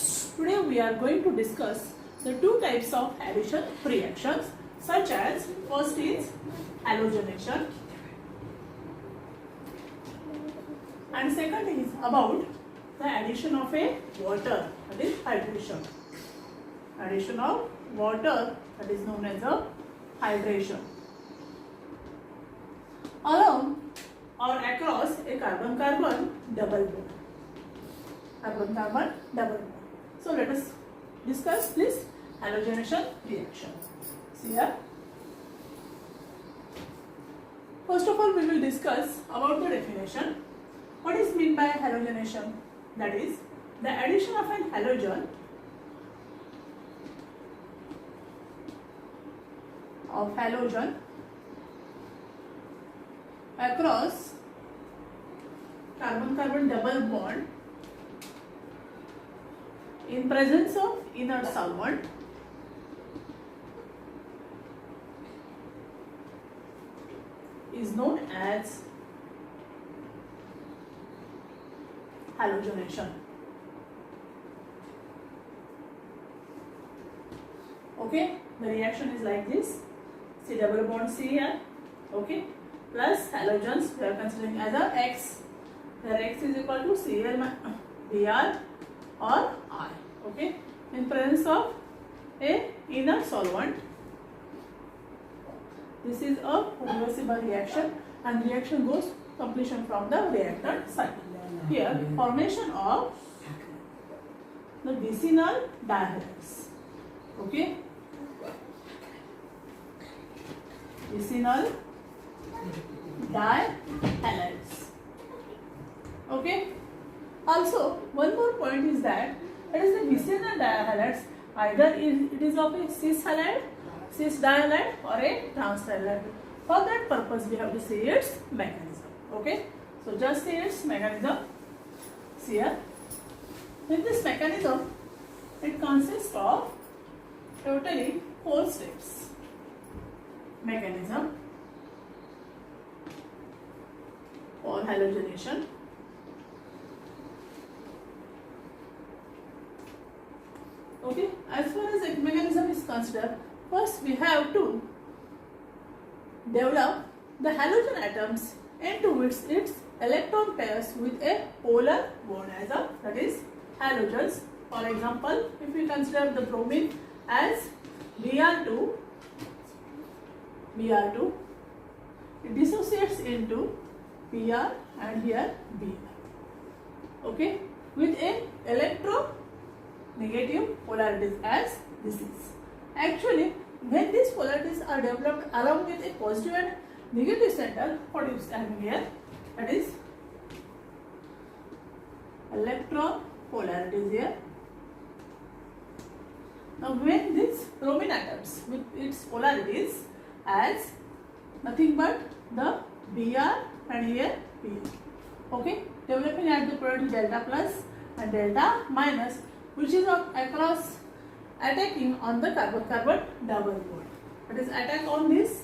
Today we are going to discuss the two types of addition reactions, such as first is halogenation and second is about the addition of a water, that is hydration. Addition of water, that is known as a hydration. Along or across a carbon-carbon double bond. Carbon-carbon double bond. So let us discuss this halogenation reaction. See here. First of all, we will discuss about the definition. What is meant by halogenation? That is the addition of an halogen across carbon-carbon double bond in presence of inert solvent is known as halogenation. Okay, the reaction is like this. See double bond C here, okay, plus halogens we are considering as a X, where X is equal to Cl Br or I, okay, in presence of a inert solvent. This is a reversible reaction and reaction goes completion from the reactant side. Here formation of the vicinal dihalides, okay, vicinal dihalides, okay. Also one more point is that it is the vicinal dihalides, either it is of a cis halide, cis dihalide or a trans dihalide. For that purpose we have to see its mechanism, okay. So just see its mechanism. See here. In this mechanism, it consists of totally 4 steps. Mechanism for halogenation. Okay, as far as the mechanism is considered, first we have to develop the halogen atoms into its electron pairs with a polar bond as a, that is halogens. For example, if we consider the bromine as Br2, it dissociates into Br and here Br, okay, with a electronegative polarities as this is. Actually, when these polarities are developed along with a positive and negative center, what is having here? That is electron polarities here. Now when these bromine atoms with its polarities as nothing but the Br and here Br, okay, developing at the polarity delta plus and delta minus, which is across attacking on the carbon-carbon double bond. That is attack on this,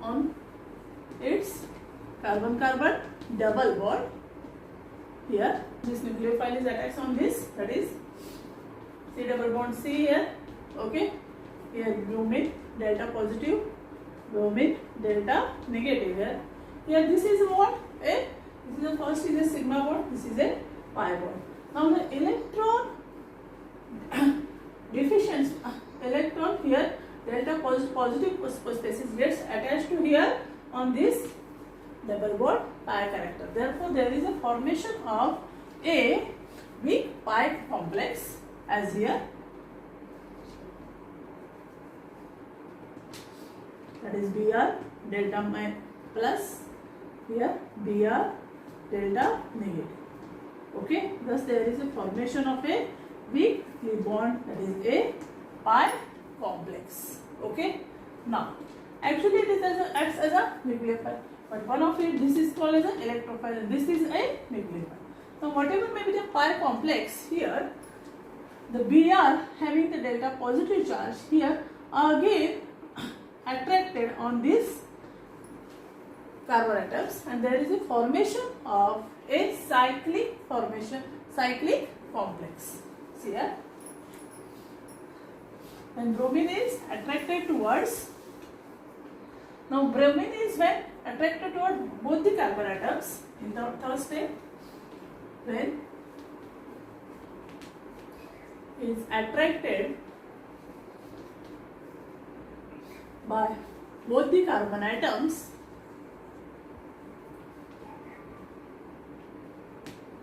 on its carbon-carbon double bond. Here this nucleophile is attacks on this, that is C double bond C here, okay, here bromine delta positive, bromine delta negative here. Here this is what? This is the first is a sigma bond, this is a pi bond. Now the electron deficient electron here delta positive species gets attached to here on this double bond pi character. Therefore, there is a formation of a weak pi complex as here, that is Br delta plus here Br delta negative. Okay, thus there is a formation of a weak bond, that is a pi complex. Okay, now actually it is acts as a nucleophile, but one of it, this is called as an electrophile and this is a nucleophile. Now whatever may be the pi complex here, the Br having the delta positive charge here again attracted on this carbon atoms and there is a formation of a cyclic formation, cyclic complex. See here. When bromine is attracted towards, now bromine is when attracted toward both the carbon atoms in the third step, when is attracted by both the carbon atoms.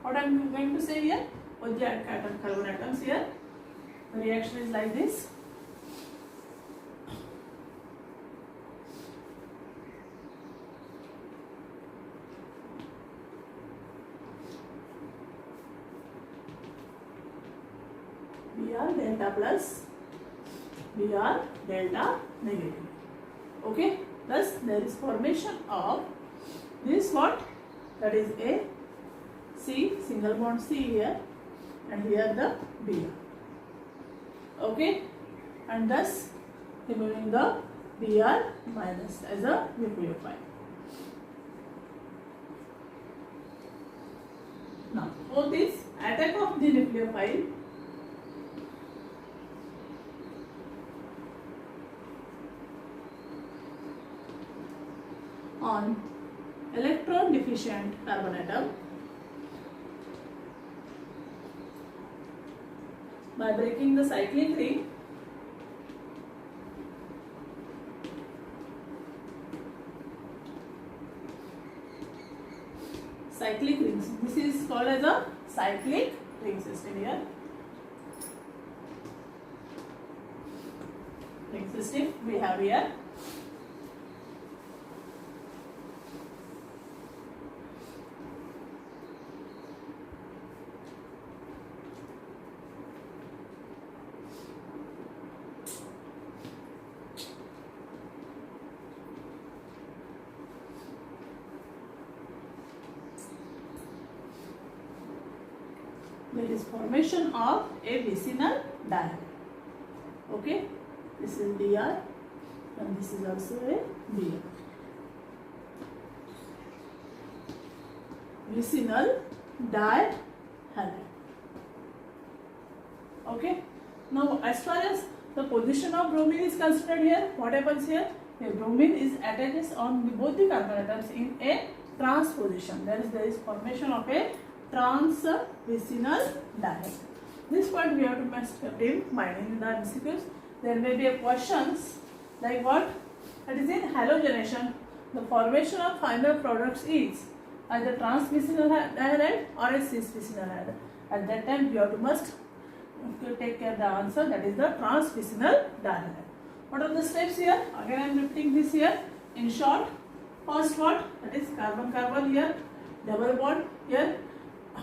What I am going to say here, both the carbon atoms here, the reaction is like this. Br delta plus, Br delta negative. Okay, thus there is formation of this what, that is a C, single bond C here, and here the Br. Okay, and thus removing the Br minus as a nucleophile. Now for this attack of the nucleophile, on electron deficient carbon atom by breaking the cyclic ring, cyclic rings. This is called as a cyclic ring system here. Ring system we have here. There is formation of a vicinal diamond. Okay, this is Br and this is also a Br. Vicinal dihalide. Okay, now as far as the position of bromine is considered here, what happens here? The bromine is attached on both the carbon atoms in a trans position. There is formation of a trans vicinal dihalide. This part we have to must keep in mind in the MCQs. There may be a questions like what? That is in halogenation. The formation of final products is either trans vicinal dihalide or a cis vicinal dihalide. At that time you have to must take care of the answer, that is the trans vicinal dihalide. What are the steps here? Again I am repeating this here. In short, first what? That is carbon-carbon here, double bond here.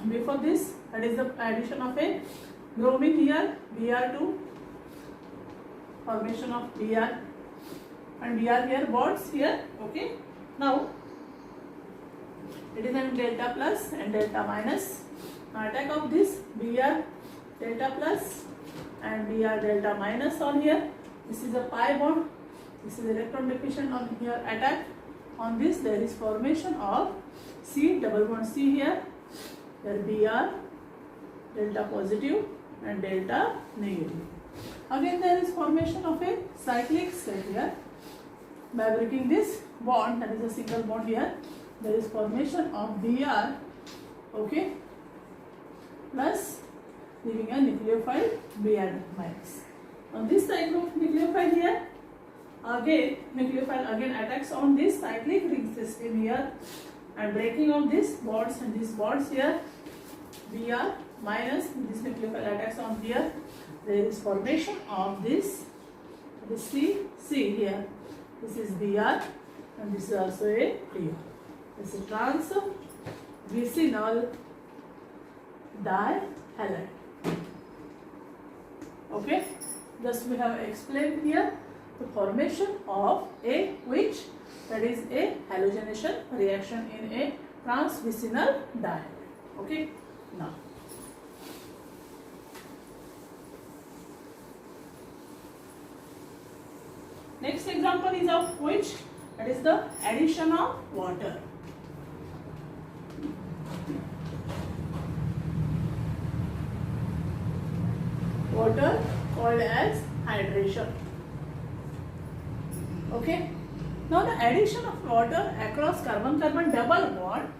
Before this, that is the addition of a bromine here, Br2, formation of Br and Br here, bonds here. Okay. Now it is a delta plus and delta minus. Now attack of this Br delta plus and Br delta minus on here. This is a pi bond. This is electron deficient on here. Attack on this, there is formation of C, double bond C here. There Br delta positive and delta negative. Again there is formation of a cyclic state here. By breaking this bond, that is a single bond here, there is formation of Br, okay, plus leaving a nucleophile Br minus. On this type of nucleophile here, again nucleophile again attacks on this cyclic ring system here and breaking of these bonds and these bonds here, Br minus, this nucleophile attacks on here. There is formation of this C here. This is Br and this is also a Br. This is trans vicinal dihalide. Okay, thus we have explained here the formation of a which, that is a halogenation reaction in a trans vicinal dihalide. Okay, now next example is of which, that is the addition of water. water called as hydration. Okay. Now the addition of water across carbon-carbon double bond.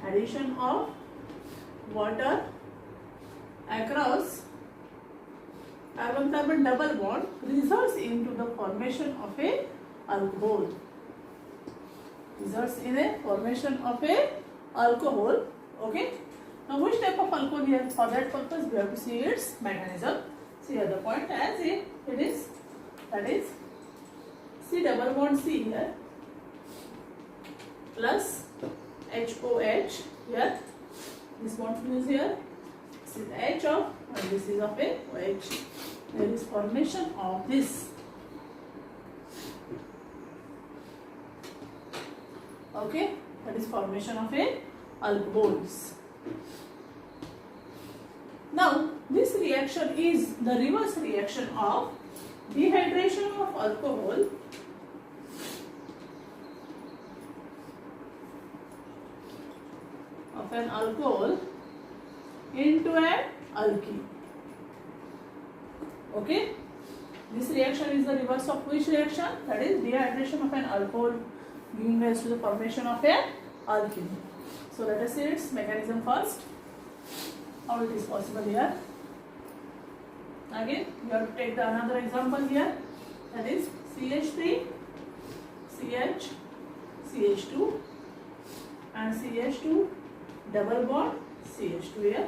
Addition of water across carbon-carbon double bond results into the formation of a alcohol. Results in a formation of a alcohol. Okay. Now which type of alcohol here? For that purpose we have to see its mechanism. See here the point as it is, that is C double bond C here plus HOH here. This bond is here. This is H of and this is of a OH. There is formation of this. Okay, that is formation of a alcohols. Now this reaction is the reverse reaction of dehydration of alcohol into an alkene. Okay, this reaction is the reverse of which reaction? That is dehydration of an alcohol giving rise to the formation of an alkene. So let us see its mechanism first. How it is possible here? Again, we have to take another example here. That is CH3, CH, CH2 and CH2 double bond CH2 here.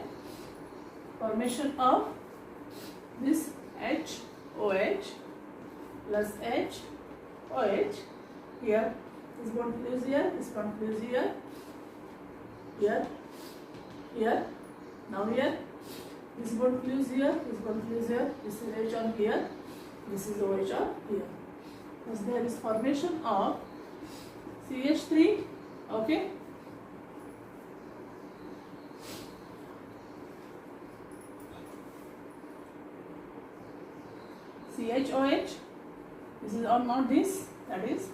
Formation of this HOH plus HOH here. This bond fuse here, this bond fuse here, here. Now here, this bond fuse here, this bond fuse here, this is H on here, this is OH on here. Thus there is formation of CH3, okay. CHOH, this is on not this, that is,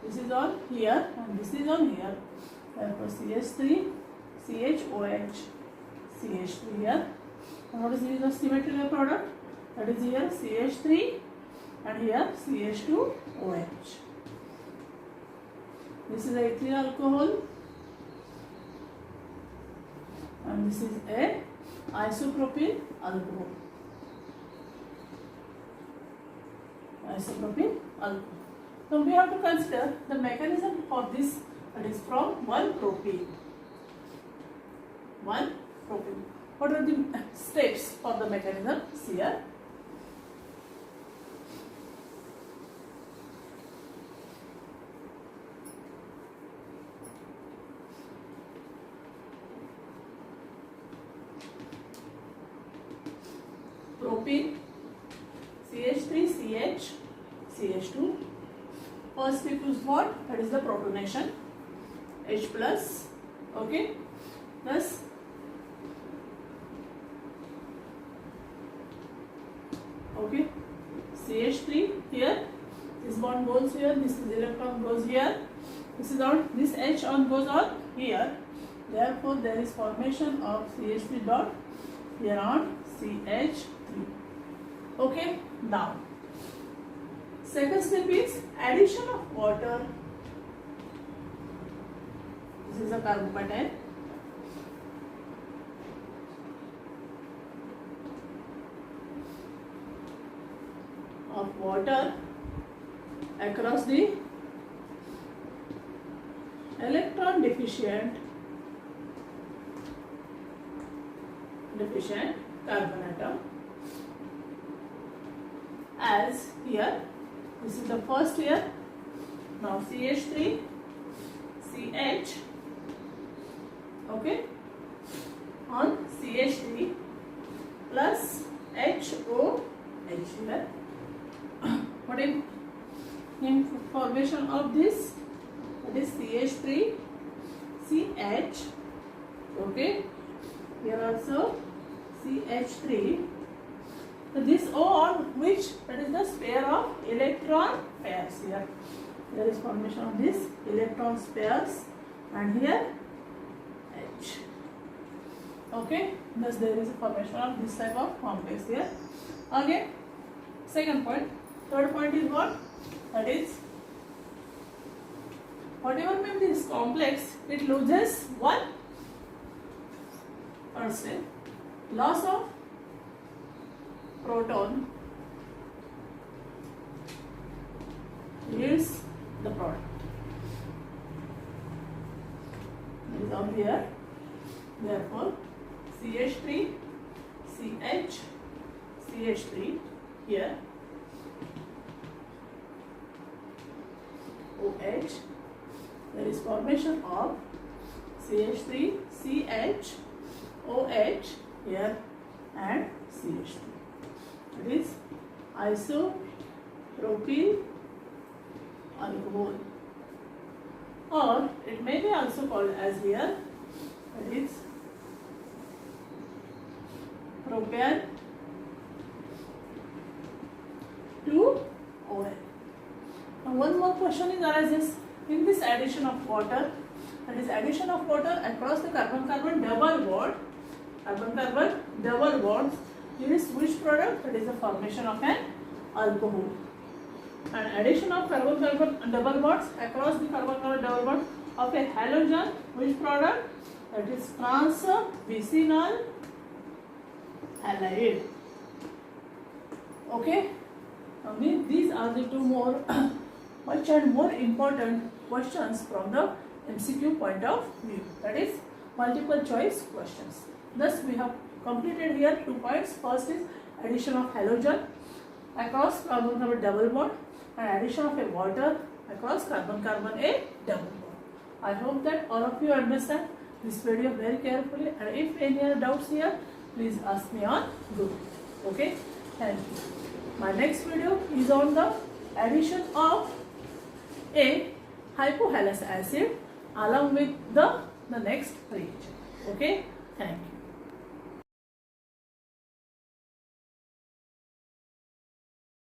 this is on here and this is on here. Therefore CH3, CHOH, CH3 here. And what is the symmetrical product? That is here CH3 and here CH2OH. This is a ethyl alcohol and this is a isopropyl alcohol. Isopropyl alcohol. Now we have to consider the mechanism for this, that is from 1-propene. 1-propene. What are the steps for the mechanism? See here. Propene, CH3CH, CH2. First step is what? That is the protonation. H plus, okay, plus okay, CH3 here. This bond goes here. This is electron goes here. This is on this H on goes on here. Therefore, there is formation of CH3 dot here on CH3. Okay, now second step is addition of water. This is a carbocation. Of water across the electron deficient carbon atom, as here this is the first here. Now CH3 CH, okay, on CH3 plus HOH here. What is in formation of this? That is CH3 CH, okay, here also CH3. So this O on which, that is the pair of electron pairs here. There is formation of this electron pairs and here H. Okay, thus there is a formation of this type of complex here. Again, second point. Third point is what? That is, whatever may be this complex, it loses one percent loss of proton yields the product. It is on here. Therefore, CH3, CH, CH3 here, OH. There is formation of CH3, CH, OH here and CH3. It is isopropyl alcohol, or it may be also called as here, it is propane 2OL. Now one more question is arises in this addition of water, that is addition of water across the carbon-carbon double bond, carbon-carbon double bonds yields which product? That is the formation of an alcohol. And addition of carbon-carbon double bonds across the carbon-carbon double bond of a halogen, which product? That is trans-vicinal halide. Okay. Now these are the two more much and more important questions from the MCQ point of view. That is multiple choice questions. Thus we have completed here 2 points. First is addition of halogen across carbon-carbon double bond and addition of a water across carbon-carbon a double bond. I hope that all of you understand this video very carefully, and if any other doubts here, please ask me on Google. Okay, thank you. My next video is on the addition of a hypohalous acid along with the next reagent. Okay, thank you.